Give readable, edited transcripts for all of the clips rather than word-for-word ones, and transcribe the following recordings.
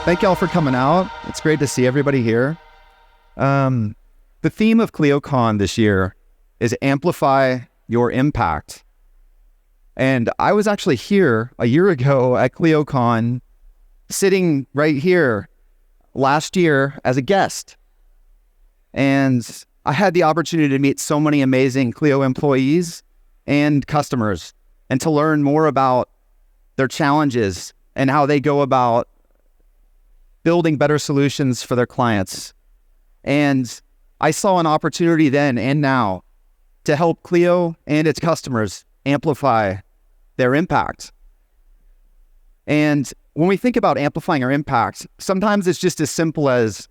Thank y'all for coming out. It's great to see everybody here. The theme of ClioCon this year is amplify your impact. And I was actually here a year ago at ClioCon, sitting right here last year as a guest. And I had the opportunity to meet so many amazing Clio employees and customers and to learn more about their challenges and how they go about building better solutions for their clients. And I saw an opportunity then and now to help Clio and its customers amplify their impact. And when we think about amplifying our impact, sometimes it's just as simple as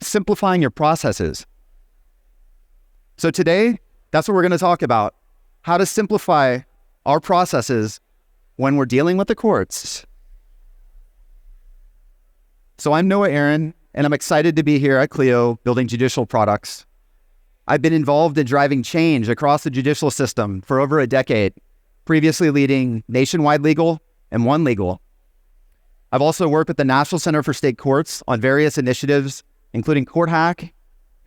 simplifying your processes. So today, that's what we're going to talk about, how to simplify our processes when we're dealing with the courts. So I'm Noah Aaron, and I'm excited to be here at Clio building judicial products. I've been involved in driving change across the judicial system for over a decade, previously leading Nationwide Legal and One Legal. I've also worked at the National Center for State Courts on various initiatives, including Court Hack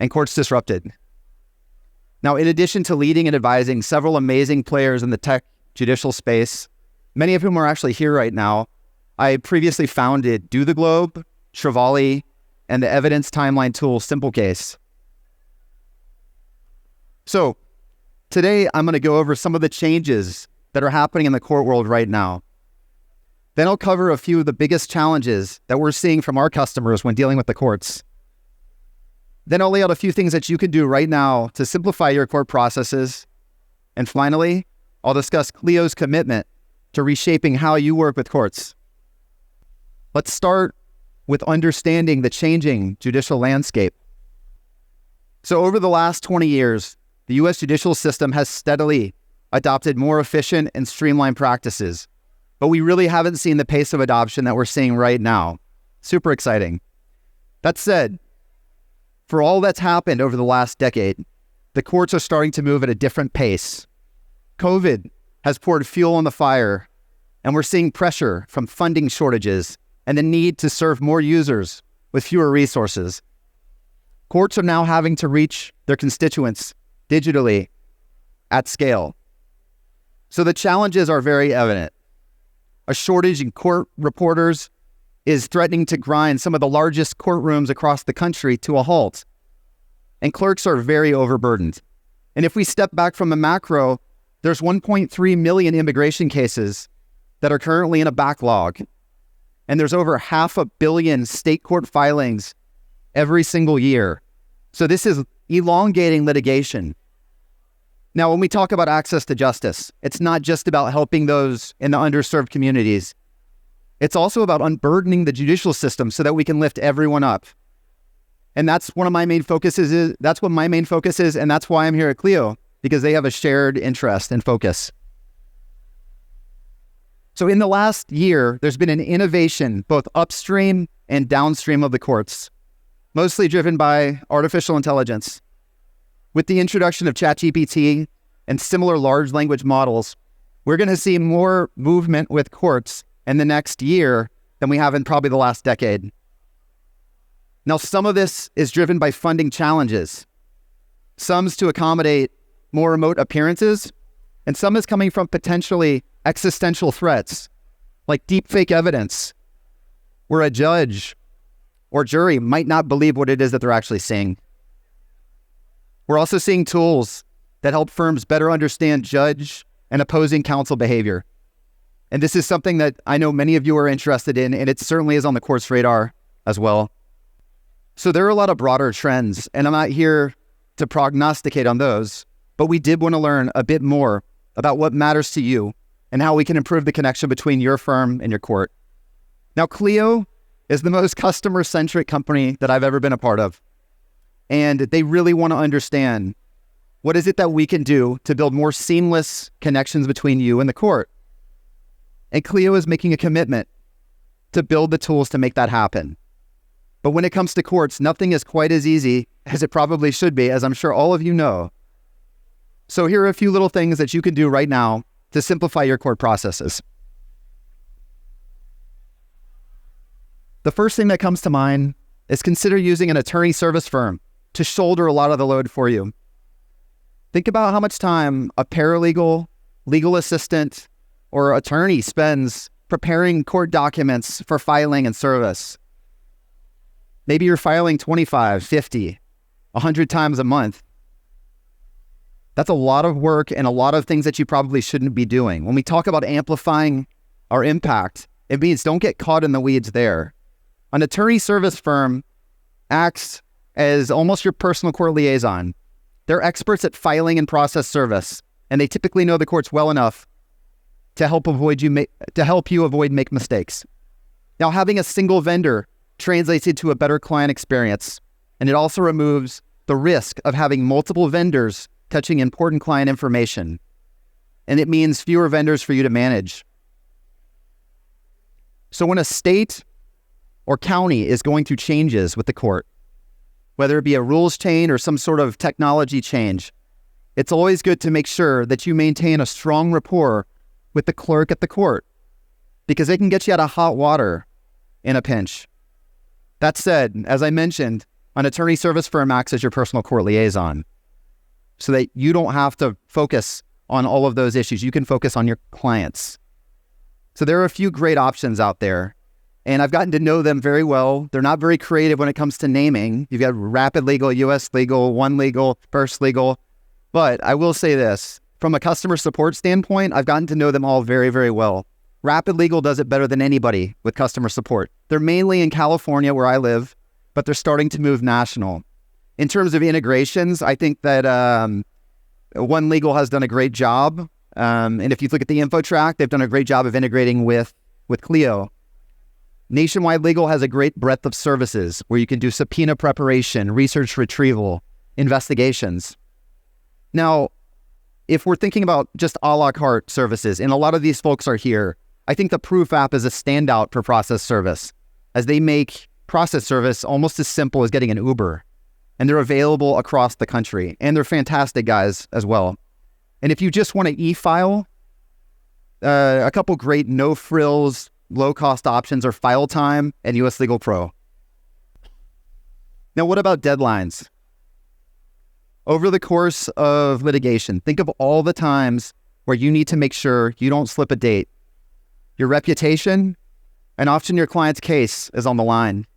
and Courts Disrupted. Now, in addition to leading and advising several amazing players in the tech judicial space, many of whom are actually here right now, I previously founded Do the Globe, Trevally, and the evidence timeline tool SimpleCase. So today I'm going to go over some of the changes that are happening in the court world right now. Then I'll cover a few of the biggest challenges that we're seeing from our customers when dealing with the courts. Then I'll lay out a few things that you can do right now to simplify your court processes. And finally, I'll discuss Clio's commitment to reshaping how you work with courts. Let's start with understanding the changing judicial landscape. So over the last 20 years, the U.S. judicial system has steadily adopted more efficient and streamlined practices, but we really haven't seen the pace of adoption that we're seeing right now. Super exciting. That said, for all that's happened over the last decade, the courts are starting to move at a different pace. COVID has poured fuel on the fire, and we're seeing pressure from funding shortages and the need to serve more users with fewer resources. Courts are now having to reach their constituents digitally at scale. So the challenges are very evident. A shortage in court reporters is threatening to grind some of the largest courtrooms across the country to a halt. And clerks are very overburdened. And if we step back from the macro, there's 1.3 million immigration cases that are currently in a backlog. And there's over 500 million state court filings every single year. So this is elongating litigation. Now, when we talk about access to justice, it's not just about helping those in the underserved communities. It's also about unburdening the judicial system so that we can lift everyone up. And that's one of my main focuses. That's what my main focus is, and that's why I'm here at Clio, because they have a shared interest and focus. So in the last year, there's been an innovation both upstream and downstream of the courts, mostly driven by artificial intelligence. With the introduction of ChatGPT and similar large language models, we're going to see more movement with courts in the next year than we have in probably the last decade. Now, some of this is driven by funding challenges. Some's to accommodate more remote appearances, and some is coming from potentially existential threats, like deepfake evidence, where a judge or jury might not believe what it is that they're actually seeing. We're also seeing tools that help firms better understand judge and opposing counsel behavior. And this is something that I know many of you are interested in, and it certainly is on the court's radar as well. So there are a lot of broader trends, and I'm not here to prognosticate on those, but we did want to learn a bit more about what matters to you and how we can improve the connection between your firm and your court. Now, Clio is the most customer-centric company that I've ever been a part of. And they really want to understand what is it that we can do to build more seamless connections between you and the court. And Clio is making a commitment to build the tools to make that happen. But when it comes to courts, nothing is quite as easy as it probably should be, as I'm sure all of you know. So here are a few little things that you can do right now to simplify your court processes. The first thing that comes to mind is consider using an attorney service firm to shoulder a lot of the load for you. Think about how much time a paralegal, legal assistant, or attorney spends preparing court documents for filing and service. Maybe you're filing 25, 50, 100 times a month. That's a lot of work and a lot of things that you probably shouldn't be doing. When we talk about amplifying our impact, it means don't get caught in the weeds there. An attorney service firm acts as almost your personal court liaison. They're experts at filing and process service, and they typically know the courts well enough to help you avoid make mistakes. Now, having a single vendor translates into a better client experience, and it also removes the risk of having multiple vendors touching important client information, and it means fewer vendors for you to manage. So when a state or county is going through changes with the court, whether it be a rules change or some sort of technology change, it's always good to make sure that you maintain a strong rapport with the clerk at the court, because they can get you out of hot water in a pinch. That said, as I mentioned, an attorney service firm acts as your personal court liaison so that you don't have to focus on all of those issues. You can focus on your clients. So there are a few great options out there, and I've gotten to know them very well. They're not very creative when it comes to naming. You've got Rapid Legal, US Legal, One Legal, First Legal. But I will say this, from a customer support standpoint, I've gotten to know them all very, very well. Rapid Legal does it better than anybody with customer support. They're mainly in California where I live, but they're starting to move national. In terms of integrations, I think that One Legal has done a great job. And if you look at the info track, they've done a great job of integrating with Clio. Nationwide Legal has a great breadth of services where you can do subpoena preparation, research retrieval, investigations. Now, if we're thinking about just a la carte services, and a lot of these folks are here, I think the Proof app is a standout for process service, as they make process service almost as simple as getting an Uber. And they're available across the country. And they're fantastic guys as well. And if you just want to e-file, a couple great no-frills, low-cost options are File Time and US Legal Pro. Now, what about deadlines? Over the course of litigation, think of all the times where you need to make sure you don't slip a date. Your reputation, and often your client's case, is on the line.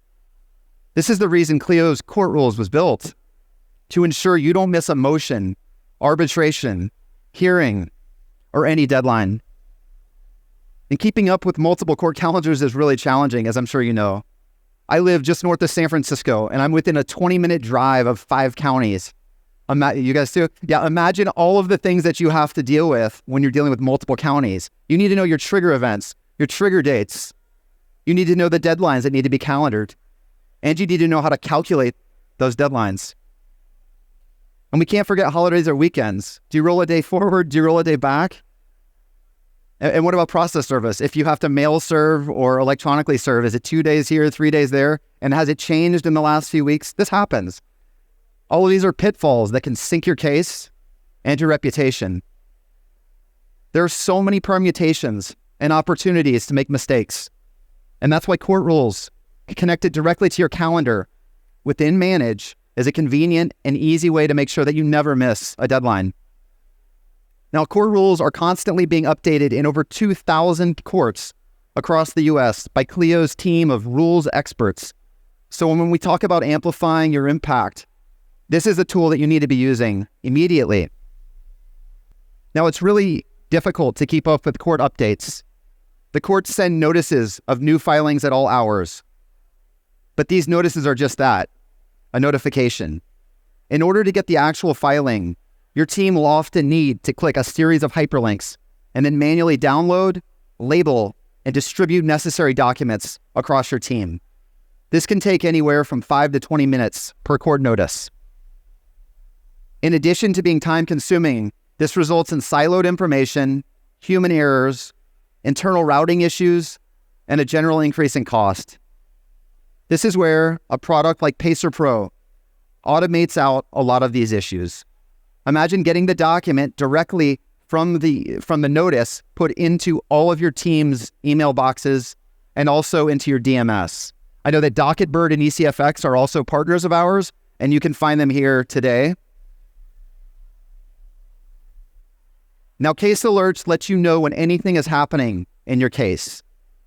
This is the reason Clio's court rules was built, to ensure you don't miss a motion, arbitration, hearing, or any deadline. And keeping up with multiple court calendars is really challenging, as I'm sure you know. I live just north of San Francisco, and I'm within a 20-minute drive of 5 counties. You guys too? Yeah, imagine all of the things that you have to deal with when you're dealing with multiple counties. You need to know your trigger events, your trigger dates. You need to know the deadlines that need to be calendared. And you need to know how to calculate those deadlines. And we can't forget holidays or weekends. Do you roll a day forward? Do you roll a day back? And what about process service? If you have to mail serve or electronically serve, is it 2 days here, 3 days there? And has it changed in the last few weeks? This happens. All of these are pitfalls that can sink your case and your reputation. There are so many permutations and opportunities to make mistakes. And that's why court rules connected directly to your calendar within Manage is a convenient and easy way to make sure that you never miss a deadline. Now, court rules are constantly being updated in over 2,000 courts across the US by Clio's team of rules experts. So when we talk about amplifying your impact, this is a tool that you need to be using immediately. Now, it's really difficult to keep up with court updates. The courts send notices of new filings at all hours. But these notices are just that, a notification. In order to get the actual filing, your team will often need to click a series of hyperlinks and then manually download, label, and distribute necessary documents across your team. This can take anywhere from 5 to 20 minutes per court notice. In addition to being time-consuming, this results in siloed information, human errors, internal routing issues, and a general increase in cost. This is where a product like Pacer Pro automates out a lot of these issues. Imagine getting the document directly from the notice put into all of your team's email boxes and also into your DMS. I know that Docketbird and ECFX are also partners of ours, and you can find them here today. Now, case alerts let you know when anything is happening in your case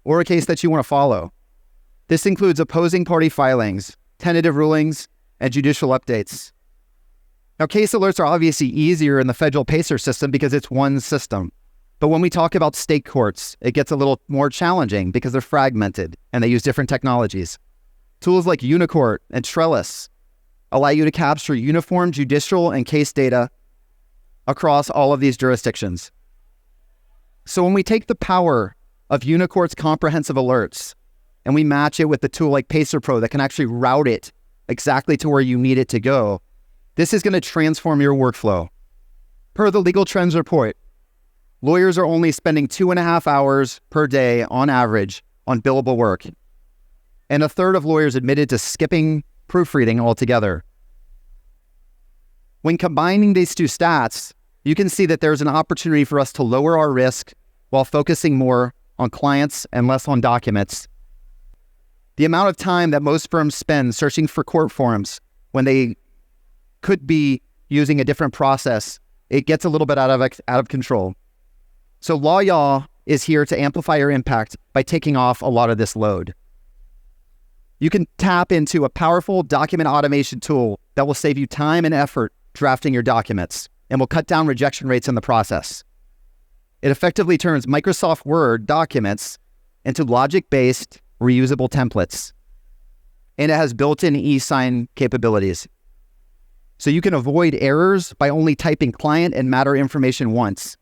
or a case that you want to follow. This includes opposing party filings, tentative rulings, and judicial updates. Now, case alerts are obviously easier in the federal PACER system because it's one system. But when we talk about state courts, it gets a little more challenging because they're fragmented and they use different technologies. Tools like Unicourt and Trellis allow you to capture uniform judicial and case data across all of these jurisdictions. So when we take the power of Unicourt's comprehensive alerts and we match it with the tool like PACER Pro that can actually route it exactly to where you need it to go, this is going to transform your workflow. Per the Legal Trends report, lawyers are only spending 2.5 hours per day on average on billable work. And a third of lawyers admitted to skipping proofreading altogether. When combining these two stats, you can see that there's an opportunity for us to lower our risk while focusing more on clients and less on documents. The amount of time that most firms spend searching for court forms when they could be using a different process, it gets a little bit out of control. So LawYaw is here to amplify your impact by taking off a lot of this load. You can tap into a powerful document automation tool that will save you time and effort drafting your documents and will cut down rejection rates in the process. It effectively turns Microsoft Word documents into logic-based, reusable templates. And it has built-in e-sign capabilities. So you can avoid errors by only typing client and matter information once.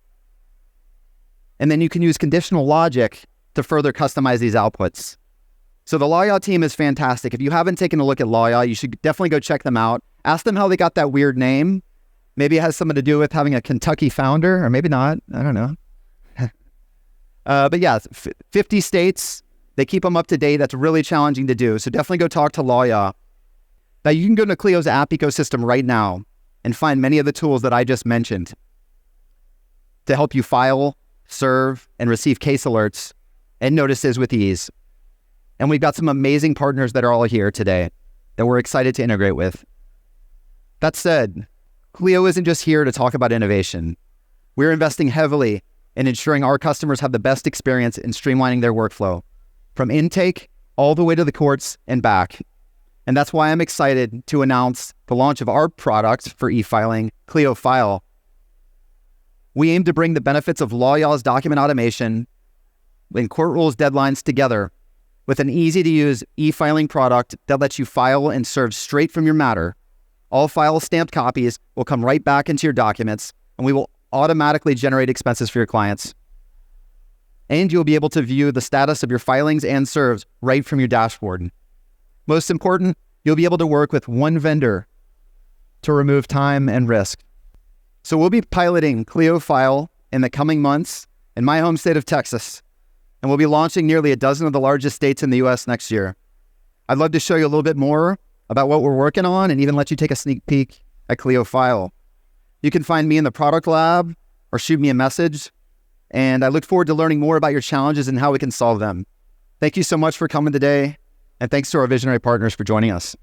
And then you can use conditional logic to further customize these outputs. So the LawYaw team is fantastic. If you haven't taken a look at LawYaw, you should definitely go check them out. Ask them how they got that weird name. Maybe it has something to do with having a Kentucky founder, or maybe not. I don't know. But yeah, 50 states, they keep them up to date. That's really challenging to do. So definitely go talk to LawYaw. Now you can go to Clio's app ecosystem right now and find many of the tools that I just mentioned to help you file, serve, and receive case alerts and notices with ease. And we've got some amazing partners that are all here today that we're excited to integrate with. That said, Clio isn't just here to talk about innovation. We're investing heavily in ensuring our customers have the best experience in streamlining their workflow, from intake all the way to the courts and back. And that's why I'm excited to announce the launch of our product for e-filing, Clio File. We aim to bring the benefits of LawYaw's document automation and court rules deadlines together with an easy-to-use e-filing product that lets you file and serve straight from your matter. All file stamped copies will come right back into your documents, and we will automatically generate expenses for your clients. And you'll be able to view the status of your filings and serves right from your dashboard. Most important, you'll be able to work with one vendor to remove time and risk. So we'll be piloting Clio File in the coming months in my home state of Texas, and we'll be launching nearly a dozen of the largest states in the US next year. I'd love to show you a little bit more about what we're working on and even let you take a sneak peek at Clio File. You can find me in the product lab or shoot me a message, and I look forward to learning more about your challenges and how we can solve them. Thank you so much for coming today, and thanks to our visionary partners for joining us.